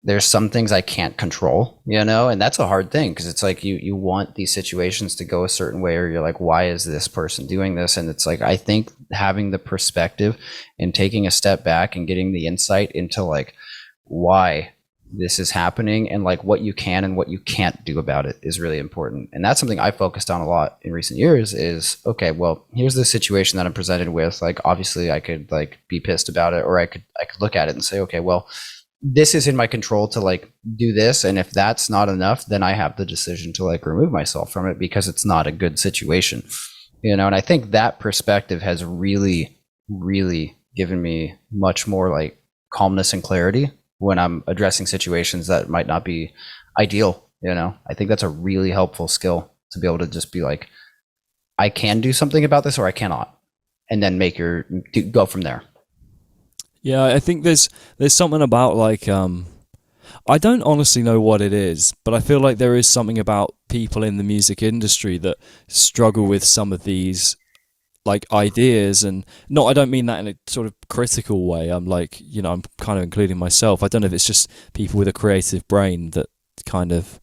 there's some things I can't control, you know, and that's a hard thing because it's like you want these situations to go a certain way, or you're like, why is this person doing this? And it's like, I think having the perspective and taking a step back and getting the insight into like why this is happening and like what you can and what you can't do about it is really important. And that's something I focused on a lot in recent years is, okay, well, here's the situation that I'm presented with. Like, obviously I could like be pissed about it, or I could look at it and say, okay, well, this is in my control to like do this. And if that's not enough, then I have the decision to like remove myself from it because it's not a good situation, you know? And I think that perspective has really, really given me much more like calmness and clarity when I'm addressing situations that might not be ideal, you know? I think that's a really helpful skill to be able to just be like, I can do something about this or I cannot, and then go from there. Yeah, I think there's something about like I don't honestly know what it is, but I feel like there is something about people in the music industry that struggle with some of these like ideas, and I don't mean that in a sort of critical way. I'm like, you know, I'm kind of including myself. I don't know if it's just people with a creative brain that kind of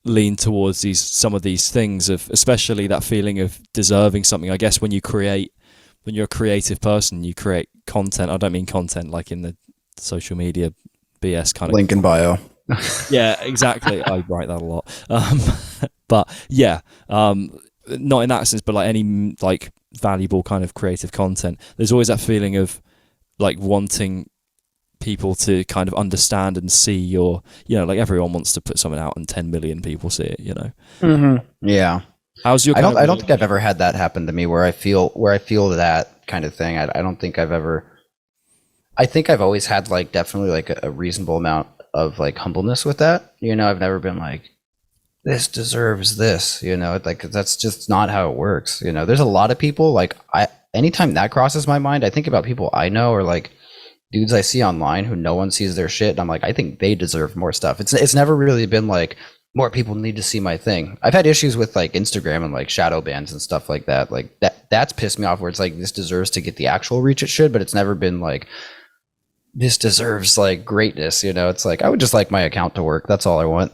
lean towards some of these things, of especially that feeling of deserving something. I guess when you're a creative person, you create content. I don't mean content like in the social media BS kind of link in bio. Yeah, exactly. I write that a lot. But yeah, not in that sense, but like any like valuable kind of creative content, there's always that feeling of like wanting people to kind of understand and see your, you know, like everyone wants to put something out and 10 million people see it, you know? Mm-hmm. Yeah. How's your? I don't think I've ever had that happen to me where I feel that kind of thing. I don't think I've ever. I think I've always had like definitely like a reasonable amount of like humbleness with that. You know, I've never been like, this deserves this. You know, like that's just not how it works. You know, there's a lot of people like anytime that crosses my mind, I think about people I know or like dudes I see online who no one sees their shit, and I'm like, I think they deserve more stuff. It's never really been like, more people need to see my thing. I've had issues with like Instagram and like shadow bans and stuff like that. Like that's pissed me off where it's like, this deserves to get the actual reach it should, but it's never been like, this deserves like greatness, you know? It's like, I would just like my account to work. That's all I want.